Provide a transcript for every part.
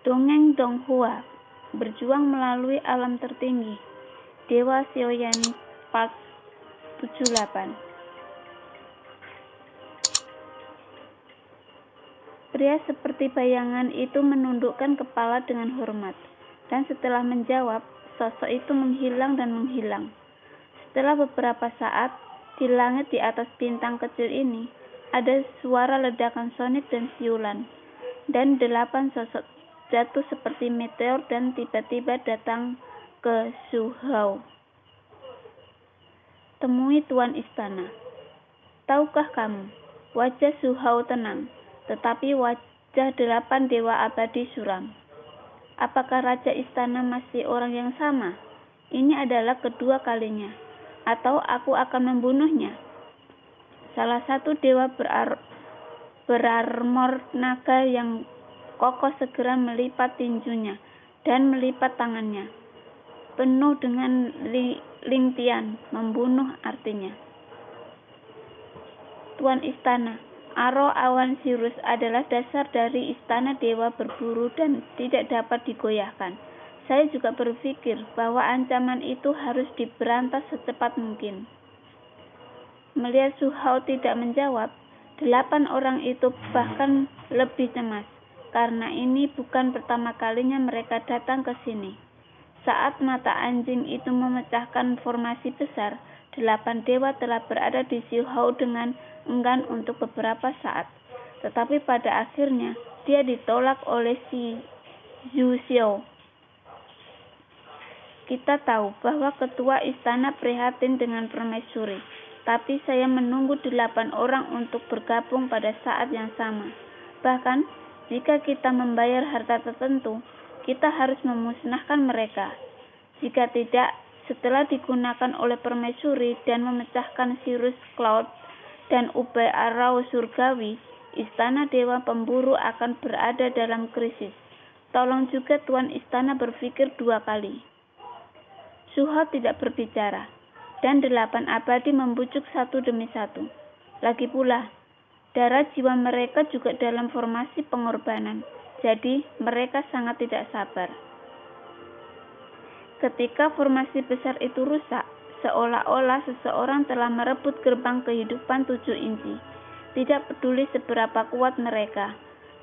Dongeng Donghua, berjuang melalui alam tertinggi. Dewa Xiaoyan Part 78. Pria seperti bayangan itu menundukkan kepala dengan hormat, dan setelah menjawab, sosok itu menghilang dan menghilang. Setelah beberapa saat, di langit di atas bintang kecil ini, ada suara ledakan sonik dan siulan, dan 8 sosok jatuh seperti meteor dan tiba-tiba datang ke Su Hao. Temui Tuan Istana. Tahukah kamu, wajah Su Hao tenang, tetapi wajah 8 dewa abadi suram. Apakah Raja Istana masih orang yang sama? Ini adalah kedua kalinya. Atau aku akan membunuhnya? Salah satu dewa berarmor naga yang kokoh segera melipat tinjunya dan melipat tangannya, penuh dengan lintian, membunuh artinya. Tuan Istana, Aro awan Sirus adalah dasar dari istana dewa berburu dan tidak dapat digoyahkan. Saya juga berpikir bahwa ancaman itu harus diberantas secepat mungkin. Melihat Su Hao tidak menjawab, 8 orang itu bahkan lebih cemas, karena ini bukan pertama kalinya mereka datang ke sini. Saat mata anjing itu memecahkan formasi besar, 8 dewa telah berada di Su Hao dengan enggan untuk beberapa saat. Tetapi pada akhirnya, dia ditolak oleh si Zhu Xiao. Kita tahu bahwa ketua istana prihatin dengan permaisuri, tapi saya menunggu 8 orang untuk bergabung pada saat yang sama. Bahkan, jika kita membayar harta tertentu, kita harus memusnahkan mereka. Jika tidak, setelah digunakan oleh permaisuri dan memecahkan Sirus Cloud dan Ubay Arau Surgawi, istana dewa pemburu akan berada dalam krisis. Tolong juga Tuan Istana berpikir 2 kali. Su Hao tidak berbicara, dan 8 abadi membujuk satu demi satu. Lagi pula, darah jiwa mereka juga dalam formasi pengorbanan, jadi mereka sangat tidak sabar. Ketika formasi besar itu rusak, seolah-olah seseorang telah merebut gerbang kehidupan 7 inci. Tidak peduli seberapa kuat mereka,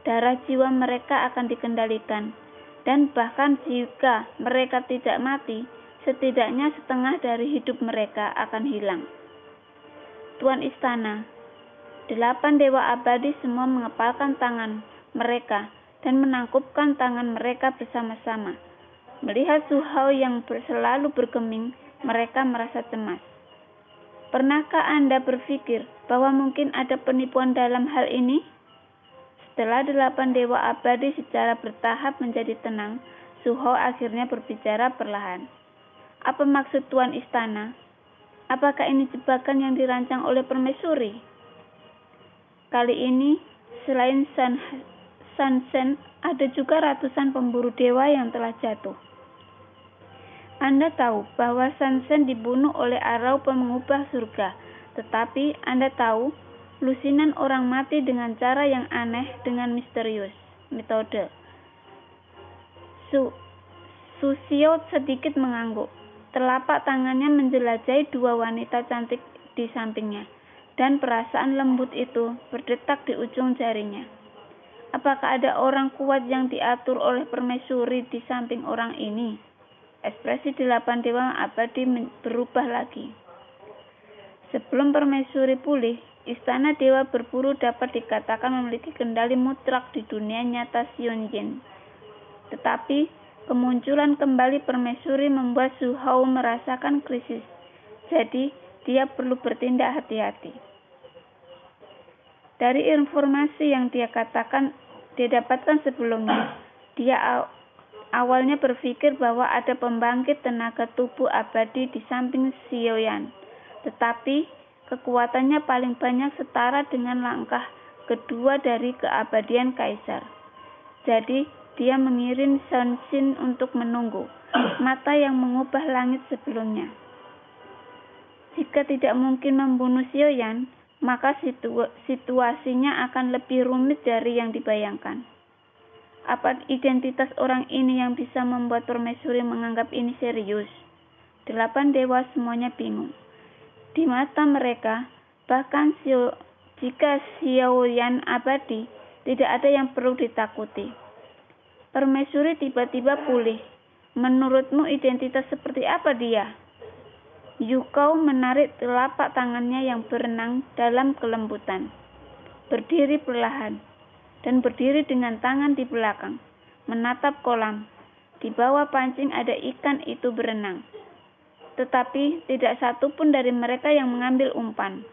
darah jiwa mereka akan dikendalikan, dan bahkan jika mereka tidak mati, setidaknya setengah dari hidup mereka akan hilang. Tuan Istana, 8 dewa abadi semua mengepalkan tangan mereka dan menangkupkan tangan mereka bersama-sama. Melihat Su Hao yang selalu bergeming, mereka merasa cemas. Pernahkah Anda berpikir bahwa mungkin ada penipuan dalam hal ini? Setelah 8 dewa abadi secara bertahap menjadi tenang, Su Hao akhirnya berbicara perlahan. Apa maksud Tuan Istana? Apakah ini jebakan yang dirancang oleh permaisuri? Kali ini, selain Sansen, ada juga ratusan pemburu dewa yang telah jatuh. Anda tahu bahwa Sansen dibunuh oleh arau pengubah surga, tetapi Anda tahu, lusinan orang mati dengan cara yang aneh dengan misterius, metode. Su Xiao sedikit mengangguk. Telapak tangannya menjelajahi 2 wanita cantik di sampingnya, dan perasaan lembut itu berdetak di ujung jarinya. Apakah ada orang kuat yang diatur oleh permaisuri di samping orang ini? Ekspresi 8 dewa abadi berubah lagi. Sebelum permaisuri pulih, istana dewa berburu dapat dikatakan memiliki kendali mutlak di dunia nyata Xionjin. Tetapi kemunculan kembali permaisuri membuat Su Hao merasakan krisis. Jadi, dia perlu bertindak hati-hati. Dari informasi yang dia dapatkan sebelumnya, dia awalnya berpikir bahwa ada pembangkit tenaga tubuh abadi di samping Xiaoyan. Tetapi, kekuatannya paling banyak setara dengan langkah kedua dari keabadian kaisar. Jadi, dia mengirim Sansin untuk menunggu, mata yang mengubah langit sebelumnya. Jika tidak mungkin membunuh Xiaoyan, maka situasinya akan lebih rumit dari yang dibayangkan. Apa identitas orang ini yang bisa membuat permaisuri menganggap ini serius? 8 dewa semuanya bingung. Di mata mereka, bahkan jika Xiaoyan abadi, tidak ada yang perlu ditakuti. Permaisuri tiba-tiba pulih. Menurutmu identitas seperti apa dia? Yukao menarik telapak tangannya yang berenang dalam kelembutan. Berdiri perlahan, dan berdiri dengan tangan di belakang, menatap kolam. Di bawah pancing ada ikan itu berenang. Tetapi tidak satu pun dari mereka yang mengambil umpan.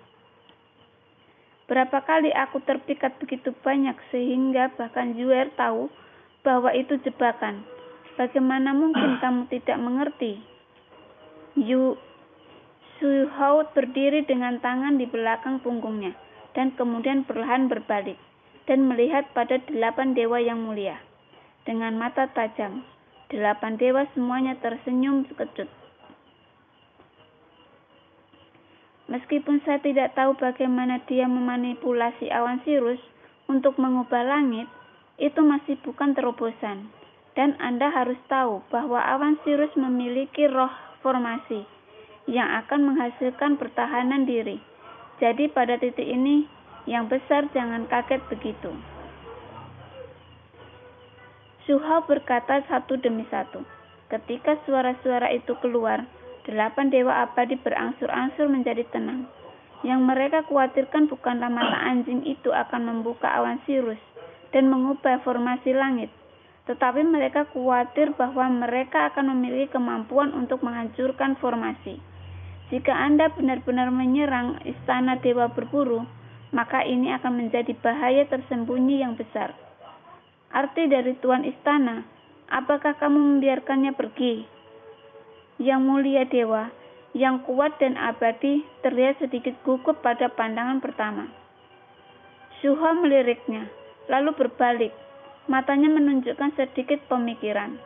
Berapa kali aku terpikat begitu banyak sehingga bahkan Yuer tahu bahwa itu jebakan. Bagaimana mungkin kamu tidak mengerti? Su-hao berdiri dengan tangan di belakang punggungnya dan kemudian perlahan berbalik dan melihat pada 8 dewa yang mulia. Dengan mata tajam, 8 dewa semuanya tersenyum sekejut. Meskipun saya tidak tahu bagaimana dia memanipulasi awan sirus untuk mengubah langit, itu masih bukan terobosan. Dan Anda harus tahu bahwa awan sirus memiliki roh formasi yang akan menghasilkan pertahanan diri. Jadi pada titik ini, yang besar jangan kaget begitu. Su-hao berkata satu demi satu. Ketika suara-suara itu keluar, 8 dewa abadi berangsur-angsur menjadi tenang. Yang mereka khawatirkan bukanlah mata anjing itu akan membuka awan sirus dan mengubah formasi langit, tetapi mereka khawatir bahwa mereka akan memiliki kemampuan untuk menghancurkan formasi. Jika Anda benar-benar menyerang istana dewa berburu, maka ini akan menjadi bahaya tersembunyi yang besar. Arti dari Tuan Istana, apakah kamu membiarkannya pergi? Yang mulia dewa, yang kuat dan abadi, terlihat sedikit gugup pada pandangan pertama. Su-hao meliriknya, lalu berbalik. Matanya menunjukkan sedikit pemikiran.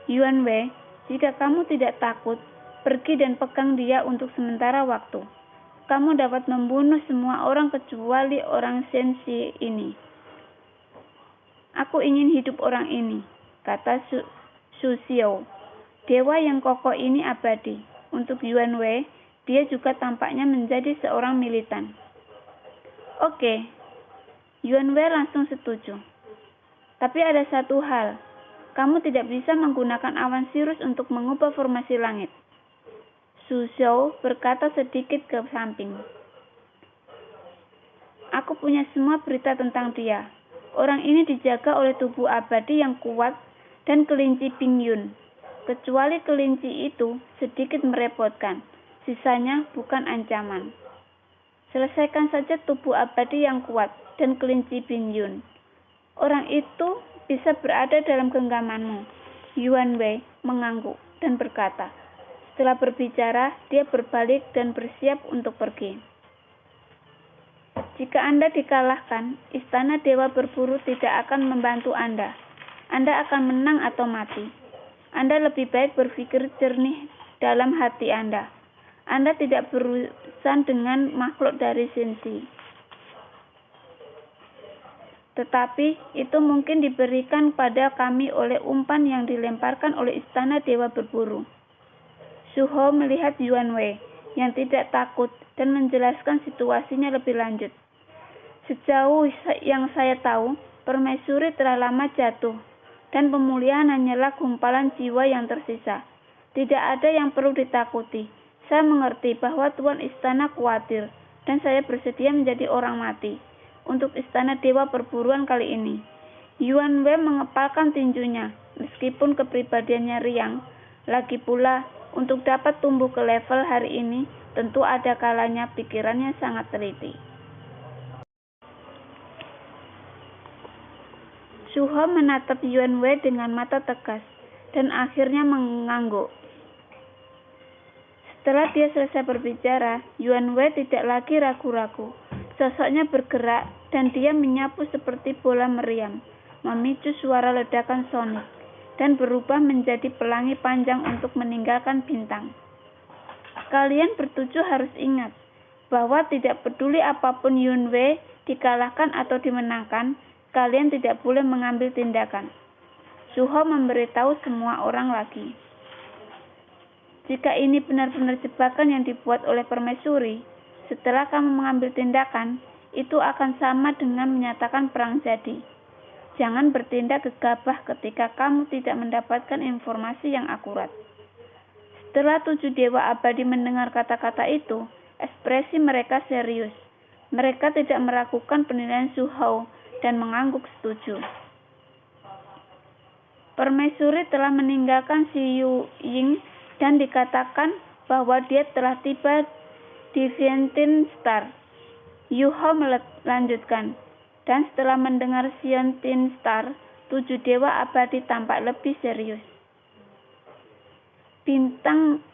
Yuan Wei, jika kamu tidak takut, pergi dan pegang dia untuk sementara waktu. Kamu dapat membunuh semua orang kecuali orang Sensi ini. Aku ingin hidup orang ini, kata Su Xiao. Dewa yang kokoh ini abadi. Untuk Yuan Wei, dia juga tampaknya menjadi seorang militan. Oke, Yuan Wei langsung setuju. Tapi ada satu hal, kamu tidak bisa menggunakan awan sirus untuk mengubah formasi langit. Su Xiao berkata sedikit ke samping. Aku punya semua berita tentang dia. Orang ini dijaga oleh tubuh abadi yang kuat dan kelinci Ping Yun. Kecuali kelinci itu sedikit merepotkan, sisanya bukan ancaman. Selesaikan saja tubuh abadi yang kuat dan kelinci Ping Yun. Orang itu bisa berada dalam genggamanmu. Yuan Wei mengangguk dan berkata. Setelah berbicara, dia berbalik dan bersiap untuk pergi. Jika Anda dikalahkan, istana dewa berburu tidak akan membantu Anda. Anda akan menang atau mati. Anda lebih baik berpikir jernih dalam hati Anda. Anda tidak berurusan dengan makhluk dari Sensi. Tetapi itu mungkin diberikan pada kami oleh umpan yang dilemparkan oleh istana dewa berburu. Su-hao melihat Yuan Wei yang tidak takut dan menjelaskan situasinya lebih lanjut. Sejauh yang saya tahu, permaisuri telah lama jatuh, dan pemulihan hanyalah gumpalan jiwa yang tersisa. Tidak ada yang perlu ditakuti. Saya mengerti bahwa Tuan Istana khawatir, dan saya bersedia menjadi orang mati untuk istana dewa perburuan kali ini. Yuan Wei mengepalkan tinjunya, meskipun kepribadiannya riang. Lagi pula, untuk dapat tumbuh ke level hari ini, tentu ada kalanya pikirannya sangat teliti. Su-hao menatap Yuan Wei dengan mata tegas, dan akhirnya mengangguk. Setelah dia selesai berbicara, Yuan Wei tidak lagi ragu-ragu. Sosoknya bergerak, dan dia menyapu seperti bola meriam, memicu suara ledakan sonik, dan berubah menjadi pelangi panjang untuk meninggalkan bintang. Kalian bertujuh harus ingat, bahwa tidak peduli apapun Yuan Wei dikalahkan atau dimenangkan, kalian tidak boleh mengambil tindakan. Shuho memberitahu semua orang lagi. Jika ini benar-benar jebakan yang dibuat oleh permaisuri, setelah kamu mengambil tindakan, itu akan sama dengan menyatakan perang jadi. Jangan bertindak gegabah ketika kamu tidak mendapatkan informasi yang akurat. Setelah 7 dewa abadi mendengar kata-kata itu, ekspresi mereka serius. Mereka tidak meragukan penilaian Shuho dan mengangguk setuju. Permaisuri telah meninggalkan si Yu Ying dan dikatakan bahwa dia telah tiba di Xiantin Star. Yuho melanjutkan, dan setelah mendengar Xiantin Star, 7 dewa abadi tampak lebih serius. Bintang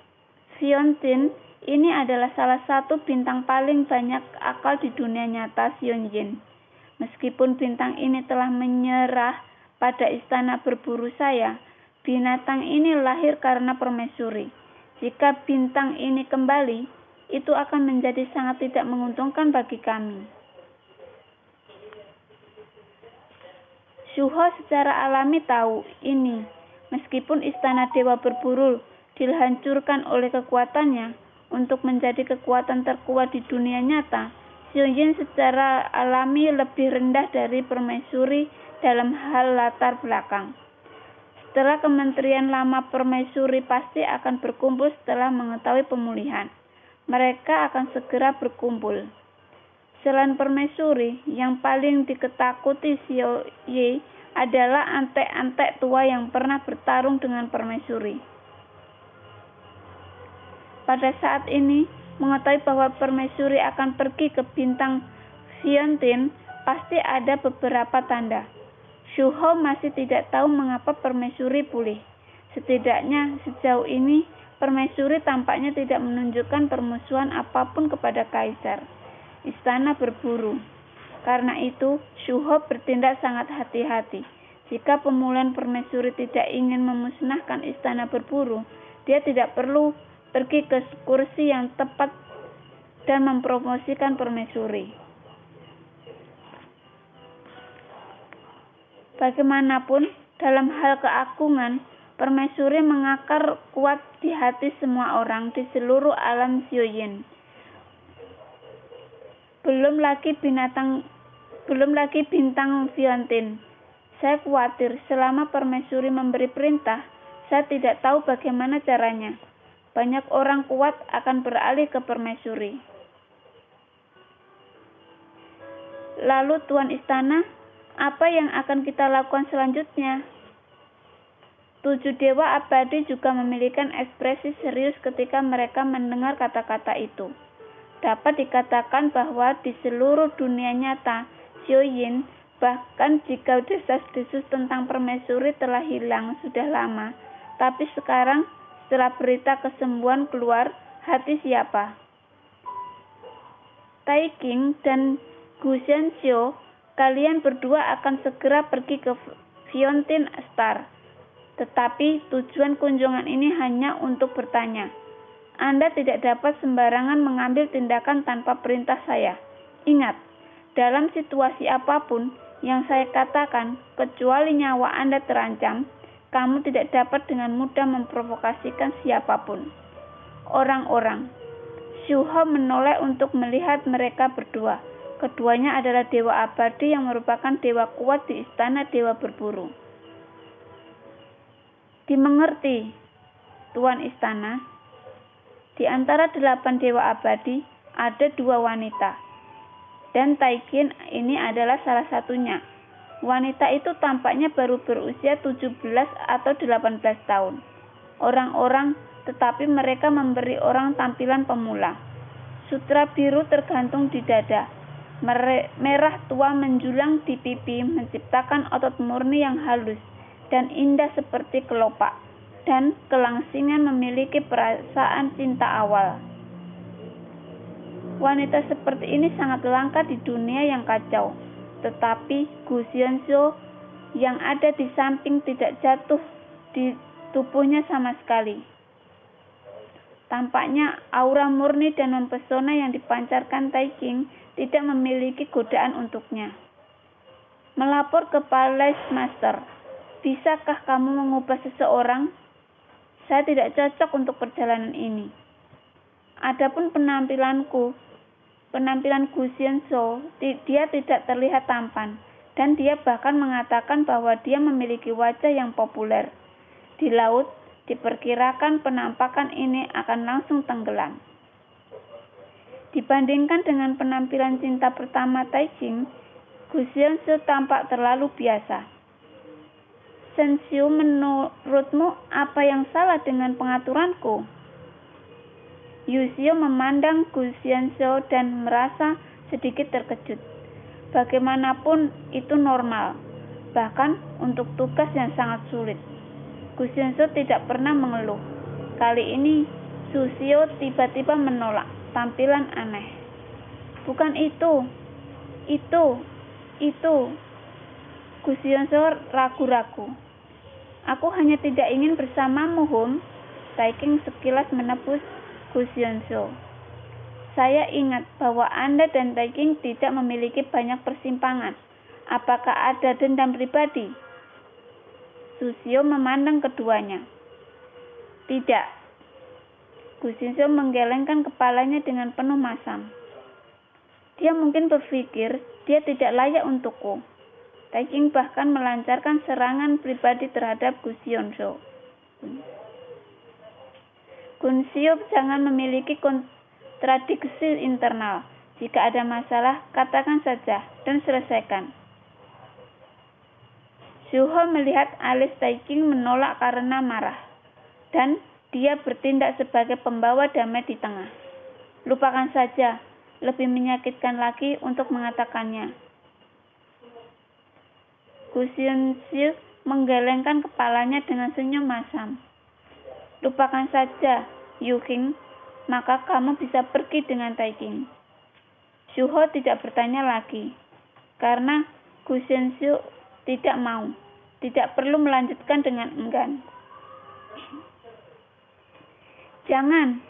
Xiantin ini adalah salah satu bintang paling banyak akal di dunia nyata Xianyin. Meskipun bintang ini telah menyerah pada istana berburu saya, binatang ini lahir karena permaisuri. Jika bintang ini kembali, itu akan menjadi sangat tidak menguntungkan bagi kami. Shuho secara alami tahu ini. Meskipun istana dewa berburu dihancurkan oleh kekuatannya untuk menjadi kekuatan terkuat di dunia nyata, Xianyin secara alami lebih rendah dari permaisuri dalam hal latar belakang. Setelah Kementerian Lama Permaisuri pasti akan berkumpul setelah mengetahui pemulihan. Mereka akan segera berkumpul. Selain permaisuri, yang paling diketakuti Xiao Ye adalah antek-antek tua yang pernah bertarung dengan permaisuri. Pada saat ini, mengetahui bahwa permaisuri akan pergi ke bintang Xiantin, pasti ada beberapa tanda. Shuho masih tidak tahu mengapa permaisuri pulih. Setidaknya sejauh ini, permaisuri tampaknya tidak menunjukkan permusuhan apapun kepada kaisar. Istana berburu. Karena itu, Shuho bertindak sangat hati-hati. Jika pemulihan permaisuri tidak ingin memusnahkan istana berburu, dia tidak perlu pergi ke kursi yang tepat dan mempromosikan permaisuri. Bagaimanapun, dalam hal keagungan, permaisuri mengakar kuat di hati semua orang di seluruh alam Xianyin. Belum lagi bintang Xiantin. Saya khawatir selama permaisuri memberi perintah, saya tidak tahu bagaimana caranya. Banyak orang kuat akan beralih ke permaisuri. Lalu Tuan Istana, apa yang akan kita lakukan selanjutnya? 7 dewa abadi juga memiliki ekspresi serius ketika mereka mendengar kata-kata itu. Dapat dikatakan bahwa di seluruh dunia nyata, Xianyin, bahkan jika desas-desus tentang permaisuri telah hilang sudah lama, tapi sekarang setelah berita kesembuhan keluar, hati siapa? Tai Qing dan Gu Xianxiu, kalian berdua akan segera pergi ke Xiantin Star. Tetapi tujuan kunjungan ini hanya untuk bertanya. Anda tidak dapat sembarangan mengambil tindakan tanpa perintah saya. Ingat, dalam situasi apapun yang saya katakan, kecuali nyawa Anda terancam, kamu tidak dapat dengan mudah memprovokasikan siapapun. Orang-orang. Shuho menoleh untuk melihat mereka berdua. Keduanya adalah dewa abadi yang merupakan dewa kuat di istana dewa berburu. Dimengerti, Tuan Istana. Di antara 8 dewa abadi, ada 2 wanita. Dan Tai Qing ini adalah salah satunya. Wanita itu tampaknya baru berusia 17 atau 18 tahun. Orang-orang, tetapi mereka memberi orang tampilan pemula. Sutra biru tergantung di dada. Merah tua menjulang di pipi menciptakan otot murni yang halus dan indah seperti kelopak. Dan kelangsingan memiliki perasaan cinta awal. Wanita seperti ini sangat langka di dunia yang kacau. Tetapi Gu Xianxiu yang ada di samping tidak jatuh di tubuhnya sama sekali. Tampaknya aura murni dan mempesona yang dipancarkan Tai Qing tidak memiliki godaan untuknya. melapor ke Palace Master. Bisakah kamu mengubah seseorang? Saya tidak cocok untuk perjalanan ini. Adapun penampilan Gu Xianzhou, dia tidak terlihat tampan, dan dia bahkan mengatakan bahwa dia memiliki wajah yang populer. Di laut, diperkirakan penampakan ini akan langsung tenggelam. Dibandingkan dengan penampilan cinta pertama Taijing, Gu Xianzhou tampak terlalu biasa. Shen Xiu, menurutmu apa yang salah dengan pengaturanku? Yu Xiu memandang Gu Xianzhou dan merasa sedikit terkejut. Bagaimanapun itu normal, bahkan untuk tugas yang sangat sulit. Gu Xianzhou tidak pernah mengeluh. Kali ini Su Xiu tiba-tiba menolak, tampilan aneh. Bukan itu. Gu Xianzhou ragu-ragu. Aku hanya tidak ingin bersamamu, Hum. Taijing sekilas menebus Gu Xianzhou. Saya ingat bahwa Anda dan Taijing tidak memiliki banyak persimpangan. Apakah ada dendam pribadi? Su Xiu memandang keduanya. Tidak. Gu Xianzhou menggelengkan kepalanya dengan penuh masam. Dia mungkin berpikir dia tidak layak untukku. Taijing bahkan melancarkan serangan pribadi terhadap Gu Xianzhou. Gu Xianzhou jangan memiliki kontradiksi internal. Jika ada masalah, katakan saja dan selesaikan. Zhu He melihat alis Taijing menolak karena marah, dan dia bertindak sebagai pembawa damai di tengah. Lupakan saja, lebih menyakitkan lagi untuk mengatakannya. Gu Xianzhou menggelengkan kepalanya dengan senyum masam. Lupakan saja, Yu Qing, maka kamu bisa pergi dengan Taijing. Zhu He tidak bertanya lagi, karena Gu Xianzhou tidak mau, tidak perlu melanjutkan dengan enggan. Jangan.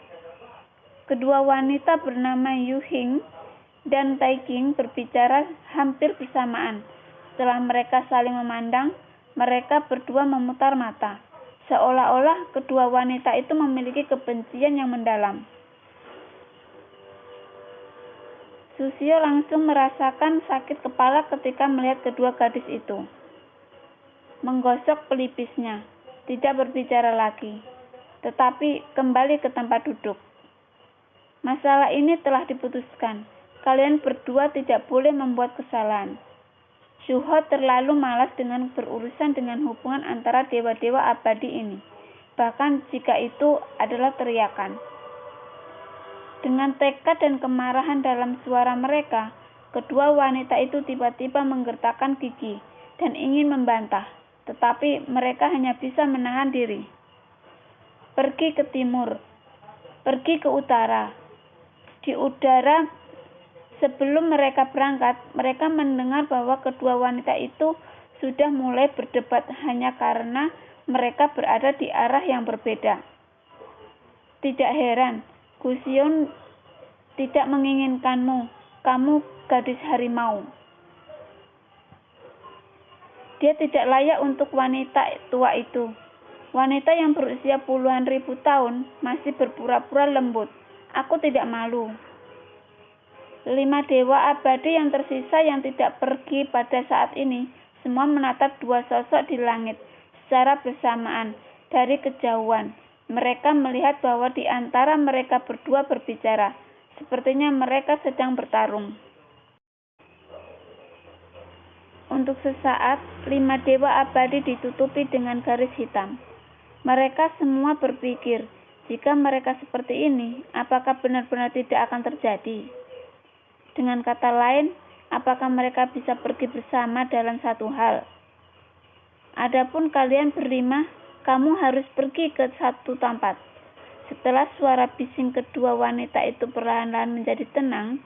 Kedua wanita bernama Yu Qing dan Taijing berbicara hampir bersamaan. Setelah mereka saling memandang, mereka berdua memutar mata, seolah-olah kedua wanita itu memiliki kebencian yang mendalam. Su Xiu langsung merasakan sakit kepala ketika melihat kedua gadis itu. Menggosok pelipisnya, tidak berbicara lagi, tetapi kembali ke tempat duduk. Masalah ini telah diputuskan. Kalian berdua tidak boleh membuat kesalahan. Zhu He terlalu malas dengan berurusan dengan hubungan antara dewa-dewa abadi ini, bahkan jika itu adalah teriakan. Dengan tekad dan kemarahan dalam suara mereka, kedua wanita itu tiba-tiba menggertakkan gigi dan ingin membantah, tetapi mereka hanya bisa menahan diri. Pergi ke timur, pergi ke utara. Di udara, sebelum mereka berangkat, mereka mendengar bahwa kedua wanita itu sudah mulai berdebat hanya karena mereka berada di arah yang berbeda. Tidak heran, Gu Xianzhou tidak menginginkanmu. Kamu gadis harimau. Dia tidak layak untuk wanita tua itu. Wanita yang berusia puluhan ribu tahun masih berpura-pura lembut. Aku tidak malu. 5 dewa abadi yang tersisa yang tidak pergi pada saat ini semua menatap dua sosok di langit secara bersamaan dari kejauhan. Mereka melihat bahwa di antara mereka berdua berbicara. Sepertinya mereka sedang bertarung. Untuk sesaat, 5 dewa abadi ditutupi dengan garis hitam. Mereka semua berpikir, jika mereka seperti ini, apakah benar-benar tidak akan terjadi? Dengan kata lain, apakah mereka bisa pergi bersama dalam satu hal? Adapun kalian berlima, kamu harus pergi ke satu tempat. Setelah suara bising kedua wanita itu perlahan-lahan menjadi tenang,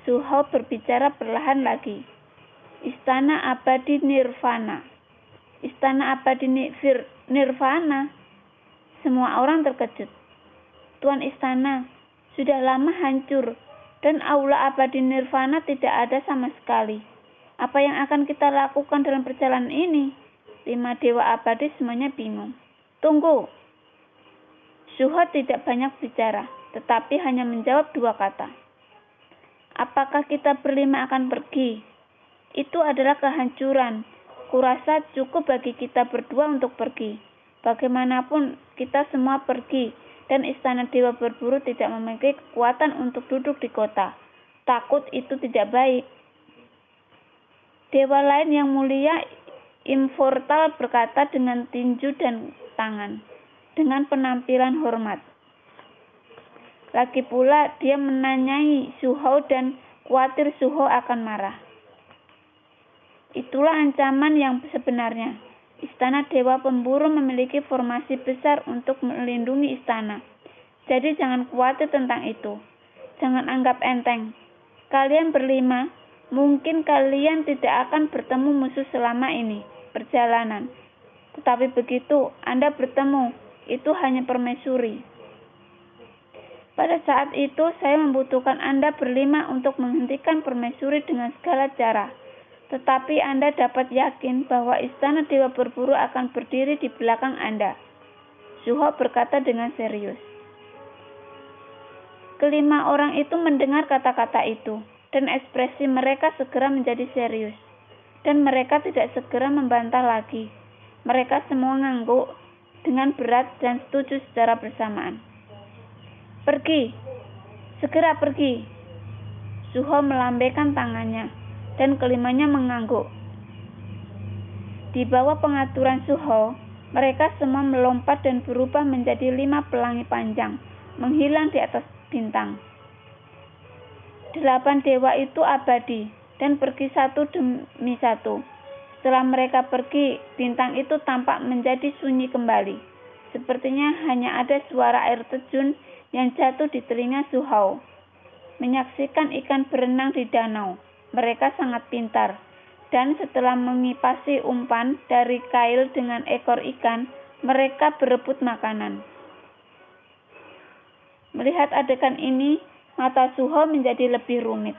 Zhu He berbicara perlahan lagi. Istana abadi Nirvana. Istana abadi Nirvana. Semua orang terkejut. Tuan istana, sudah lama hancur dan aula abadi Nirvana tidak ada sama sekali. Apa yang akan kita lakukan dalam perjalanan ini? 5 dewa abadi semuanya bingung. Tunggu. Suho tidak banyak bicara, tetapi hanya menjawab 2 kata. Apakah kita berlima akan pergi? Itu adalah kehancuran. Kurasa cukup bagi kita berdua untuk pergi. Bagaimanapun kita semua pergi, dan istana dewa berburu tidak memiliki kekuatan untuk duduk di kota. Takut itu tidak baik. Dewa lain yang mulia Imvortal berkata dengan tinju dan tangan, dengan penampilan hormat. Lagi pula dia menanyai Suho dan khawatir Suho akan marah. Itulah ancaman yang sebenarnya. Istana Dewa Pemburu memiliki formasi besar untuk melindungi istana. Jadi jangan khawatir tentang itu. Jangan anggap enteng. Kalian berlima, mungkin kalian tidak akan bertemu musuh selama ini perjalanan. Tetapi begitu Anda bertemu, itu hanya permaisuri. Pada saat itu saya membutuhkan Anda berlima untuk menghentikan permaisuri dengan segala cara. Tetapi Anda dapat yakin bahwa istana dewa berburu akan berdiri di belakang Anda. Suho berkata dengan serius. Kelima orang itu mendengar kata-kata itu, dan ekspresi mereka segera menjadi serius. Dan mereka tidak segera membantah lagi. Mereka semua ngangguk dengan berat dan setuju secara bersamaan. Pergi, segera pergi. Suho melambaikan tangannya, dan kelimanya mengangguk. Di bawah pengaturan Suho, mereka semua melompat dan berubah menjadi 5 pelangi panjang, menghilang di atas bintang. 8 dewa itu abadi dan pergi satu demi satu. Setelah mereka pergi, bintang itu tampak menjadi sunyi kembali. Sepertinya hanya ada suara air terjun yang jatuh di telinga Suho. Menyaksikan ikan berenang di danau, mereka sangat pintar. Dan setelah mengipasi umpan dari kail dengan ekor ikan, mereka berebut makanan. Melihat adegan ini, mata Suho menjadi lebih rumit.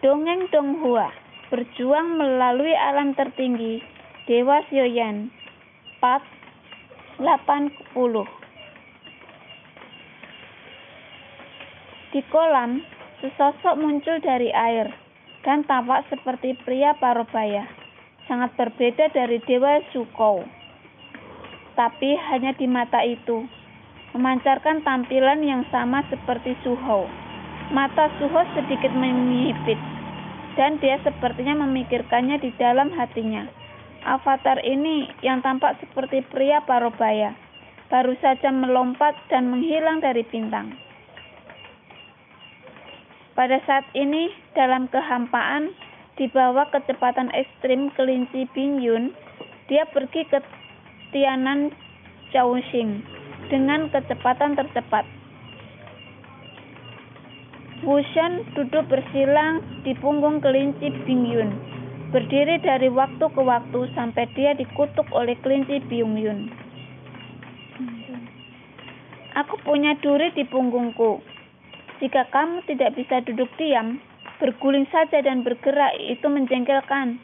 Dongeng Donghua, berjuang melalui alam tertinggi, Dewa Xiaoyan, part 80. Di kolam, sesosok muncul dari air dan tampak seperti pria parubaya, sangat berbeda dari Dewa Zukou. Tapi hanya di mata itu, memancarkan tampilan yang sama seperti Suho. Mata Suho sedikit menyipit, dan dia sepertinya memikirkannya di dalam hatinya. Avatar ini yang tampak seperti pria parubaya, baru saja melompat dan menghilang dari bintang. Pada saat ini, dalam kehampaan, di bawah kecepatan ekstrim kelinci Bingyun, dia pergi ke Tianan Caoxing dengan kecepatan tercepat. Wu Shan duduk bersilang di punggung kelinci Bingyun, berdiri dari waktu ke waktu sampai dia dikutuk oleh kelinci Bingyun. Aku punya duri di punggungku. Jika kamu tidak bisa duduk diam, berguling saja dan bergerak, itu menjengkelkan.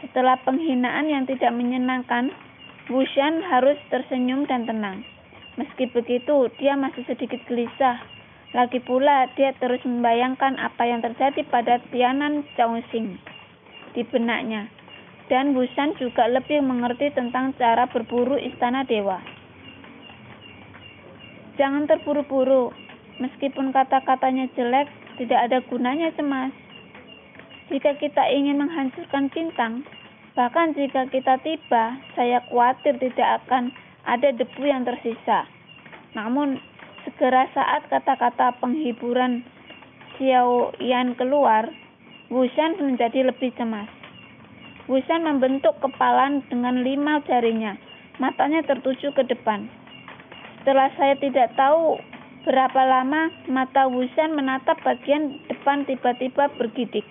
Setelah penghinaan yang tidak menyenangkan, Wu Shan harus tersenyum dan tenang. Meski begitu, dia masih sedikit gelisah. Lagi pula, dia terus membayangkan apa yang terjadi pada Tianan Caoxing di benaknya. Dan Wu Shan juga lebih mengerti tentang cara berburu istana dewa. Jangan terburu-buru. Meskipun kata-katanya jelek, tidak ada gunanya cemas. Jika kita ingin menghancurkan bintang, bahkan jika kita tiba, saya khawatir tidak akan ada debu yang tersisa. Namun, segera saat kata-kata penghiburan Xiaoyan keluar, Wu Shan menjadi lebih cemas. Wu Shan membentuk kepala dengan 5 jarinya, matanya tertuju ke depan. Setelah saya tidak tahu berapa lama, mata Wu Shan menatap bagian depan tiba-tiba bergidik.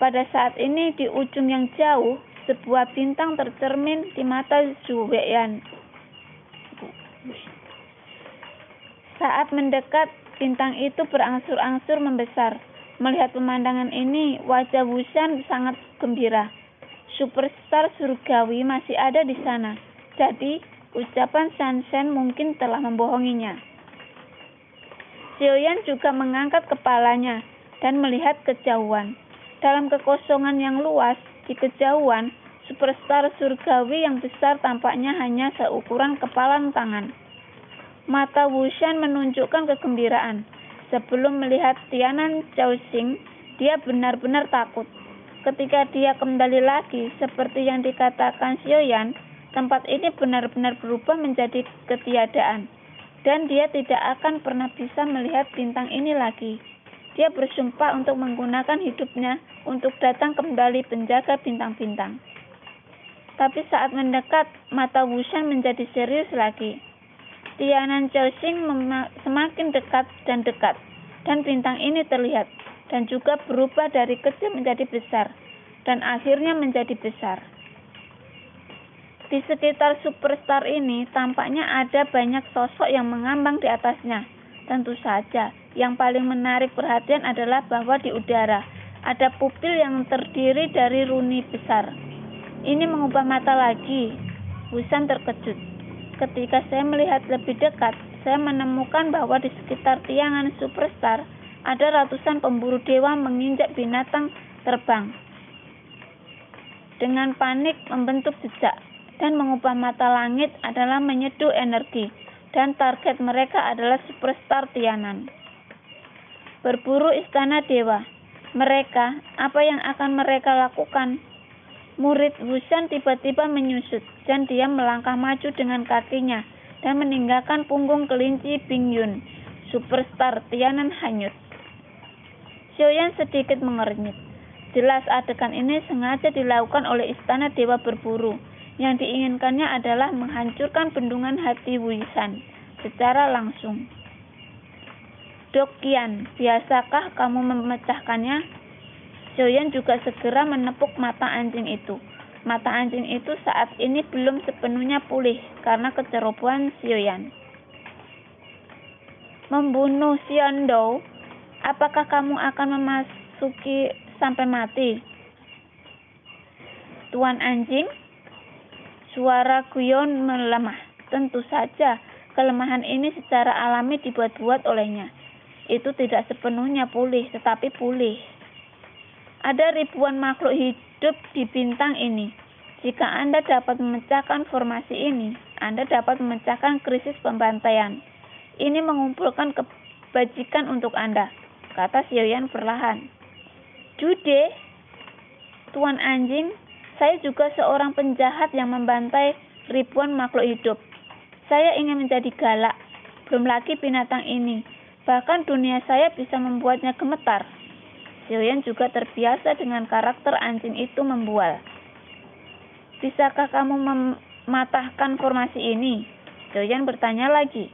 Pada saat ini, di ujung yang jauh, sebuah bintang tercermin di mata Zhu Weiyan. Saat mendekat, bintang itu berangsur-angsur membesar. Melihat pemandangan ini, wajah Wu Shan sangat gembira. Superstar surgawi masih ada di sana. Jadi, ucapan Shan Shen mungkin telah membohonginya. Xiaoyan juga mengangkat kepalanya dan melihat kejauhan. Dalam kekosongan yang luas, di kejauhan, superstar surgawi yang besar tampaknya hanya seukuran kepalan tangan. Mata Wu Shan menunjukkan kegembiraan. Sebelum melihat Tianan Caoxing, dia benar-benar takut. Ketika dia kembali lagi, seperti yang dikatakan Xiaoyan, tempat ini benar-benar berubah menjadi ketiadaan. Dan dia tidak akan pernah bisa melihat bintang ini lagi. Dia bersumpah untuk menggunakan hidupnya untuk datang kembali penjaga bintang-bintang. Tapi saat mendekat, mata Wu Shan menjadi serius lagi. Tianan Caoxing semakin dekat, dan bintang ini terlihat, dan juga berubah dari kecil menjadi besar, dan akhirnya menjadi besar. Di sekitar superstar ini, tampaknya ada banyak sosok yang mengambang di atasnya. Tentu saja, yang paling menarik perhatian adalah bahwa di udara ada pupil yang terdiri dari runi besar. Ini mengubah mata lagi. Wu Shan terkejut. Ketika saya melihat lebih dekat, saya menemukan bahwa di sekitar tiangan superstar ada ratusan pemburu dewa menginjak binatang terbang. Dengan panik membentuk jejak. Dan mengubah mata langit adalah menyeduh energi, dan target mereka adalah superstar Tianan. Berburu istana dewa. Mereka, apa yang akan mereka lakukan? Murid Wu Shan tiba-tiba menyusut, dan dia melangkah maju dengan kakinya, dan meninggalkan punggung kelinci Bingyun. Superstar Tianan hanyut. Xiaoyan sedikit mengernyit. Jelas adegan ini sengaja dilakukan oleh istana dewa berburu. Yang diinginkannya adalah menghancurkan bendungan hati Wu Shan secara langsung. Dok Qian, biasakah kamu memecahkannya? Xiaoyan juga segera menepuk mata anjing itu. Mata anjing itu saat ini belum sepenuhnya pulih karena kecerobohan Xiaoyan. Membunuh Xiandou? Apakah kamu akan memasuki sampai mati. Tuan anjing, suara guyon melemah. Tentu saja, kelemahan ini secara alami dibuat-buat olehnya. Itu tidak sepenuhnya pulih, tetapi pulih. Ada ribuan makhluk hidup di bintang ini. Jika Anda dapat memecahkan formasi ini, Anda dapat memecahkan krisis pembantaian. Ini mengumpulkan kebajikan untuk Anda, kata Xiaoyan perlahan. Jude, Tuan anjing, saya juga seorang penjahat yang membantai ribuan makhluk hidup. Saya ingin menjadi galak, belum lagi binatang ini. Bahkan dunia saya bisa membuatnya gemetar. Xiaoyan juga terbiasa dengan karakter anjing itu membual. Bisakah kamu mematahkan formasi ini? Xiaoyan bertanya lagi.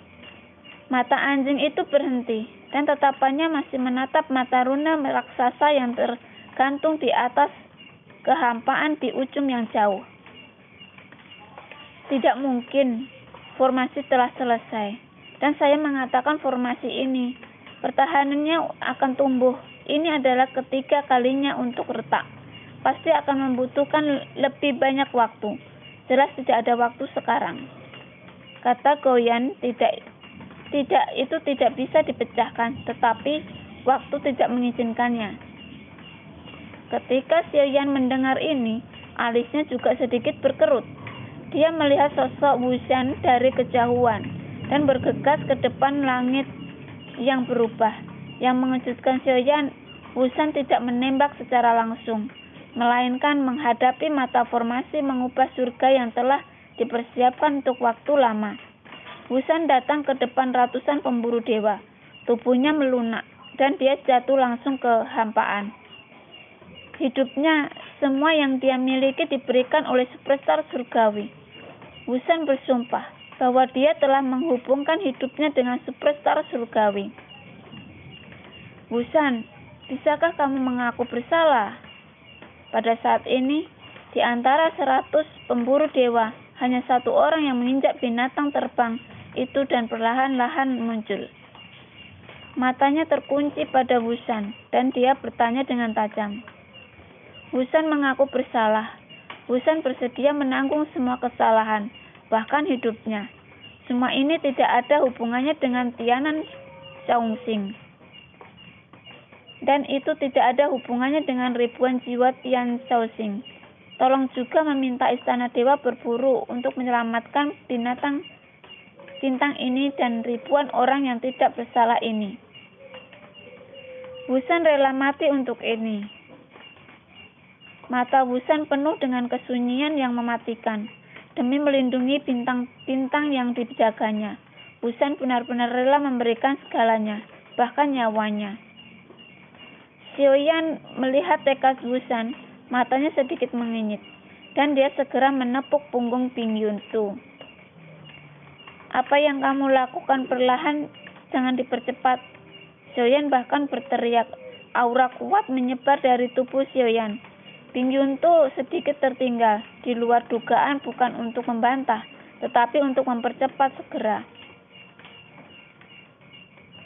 Mata anjing itu berhenti, dan tatapannya masih menatap mata runa raksasa yang tergantung di atas kehampaan di ujung yang jauh. Tidak mungkin, formasi telah selesai, dan saya mengatakan formasi ini, pertahanannya akan tumbuh. Ini adalah ketiga kalinya untuk retak. Pasti akan membutuhkan lebih banyak waktu. Jelas tidak ada waktu sekarang. Kata Goyan, itu tidak bisa dipecahkan, tetapi waktu tidak mengizinkannya. Ketika Xiaoyan mendengar ini, alisnya juga sedikit berkerut. Dia melihat sosok Wushan dari kejauhan dan bergegas ke depan langit yang berubah. Yang mengejutkan Xiaoyan, Wushan tidak menembak secara langsung, melainkan menghadapi mata formasi mengubah surga yang telah dipersiapkan untuk waktu lama. Wushan datang ke depan ratusan pemburu dewa. Tubuhnya melunak, dan dia jatuh langsung ke hampaan. Hidupnya, semua yang dia miliki diberikan oleh superstar surgawi. Wushan bersumpah bahwa dia telah menghubungkan hidupnya dengan superstar surgawi. Wushan, bisakah kamu mengaku bersalah? Pada saat ini, di antara 100 pemburu dewa, hanya satu orang yang menginjak binatang terbang itu dan perlahan-lahan muncul. Matanya terkunci pada Wushan, dan dia bertanya dengan tajam. Wushan mengaku bersalah. Wushan bersedia menanggung semua kesalahan, bahkan hidupnya. Semua ini tidak ada hubungannya dengan Tianan Shaoxing. Dan itu tidak ada hubungannya dengan ribuan jiwa Tian Shaoxing. Tolong juga meminta Istana Dewa berburu untuk menyelamatkan bintang ini dan ribuan orang yang tidak bersalah ini. Wushan rela mati untuk ini. Mata Wushan penuh dengan kesunyian yang mematikan. Demi melindungi bintang-bintang yang dijaganya, Wushan benar-benar rela memberikan segalanya, bahkan nyawanya. Xiaoyan melihat tekad Wushan, matanya sedikit menginyit, dan dia segera menepuk punggung Bing Yuntu. Apa yang kamu lakukan perlahan, jangan dipercepat. Xiaoyan bahkan berteriak. Aura kuat menyebar dari tubuh Xiaoyan. Bing Yuntu sedikit tertinggal, di luar dugaan bukan untuk membantah, tetapi untuk mempercepat segera.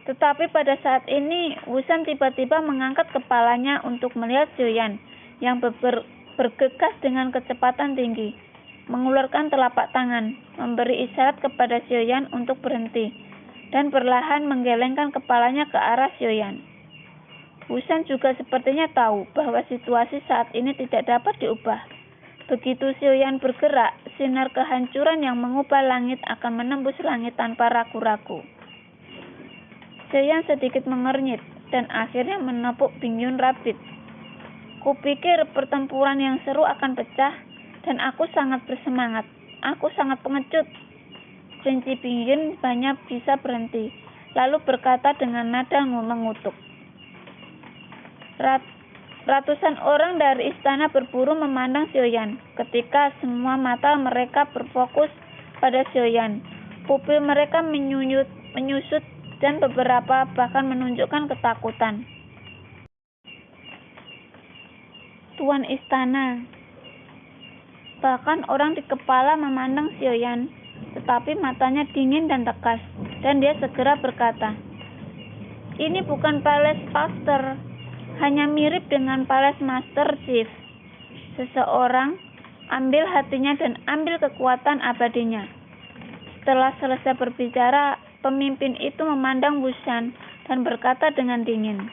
Tetapi pada saat ini, Wushan tiba-tiba mengangkat kepalanya untuk melihat Xiaoyan yang bergegas dengan kecepatan tinggi, mengeluarkan telapak tangan, memberi isyarat kepada Xiaoyan untuk berhenti, dan perlahan menggelengkan kepalanya ke arah Xiaoyan. Wushan juga sepertinya tahu bahwa situasi saat ini tidak dapat diubah. Begitu Xiaoyan bergerak, sinar kehancuran yang mengubah langit akan menembus langit tanpa ragu-ragu. Xiaoyan sedikit mengernyit dan akhirnya menepuk Bing Yun rapid. Kupikir pertempuran yang seru akan pecah, dan aku sangat bersemangat. Aku sangat pengecut. Kelinci Bing Yun banyak bisa berhenti, lalu berkata dengan nada mengutuk. Ratusan orang dari istana berburu memandang Xiaoyan. Ketika semua mata mereka berfokus pada Xiaoyan, pupil mereka menyusut dan beberapa bahkan menunjukkan ketakutan. Tuan istana. Bahkan orang di kepala memandang Xiaoyan, tetapi matanya dingin dan tegas, dan dia segera berkata, "Ini bukan Palace Pastor. hanya mirip dengan Palace Master Chief. Seseorang ambil hatinya dan ambil kekuatan abadinya. Setelah selesai berbicara, pemimpin itu memandang Wu Shan dan berkata dengan dingin,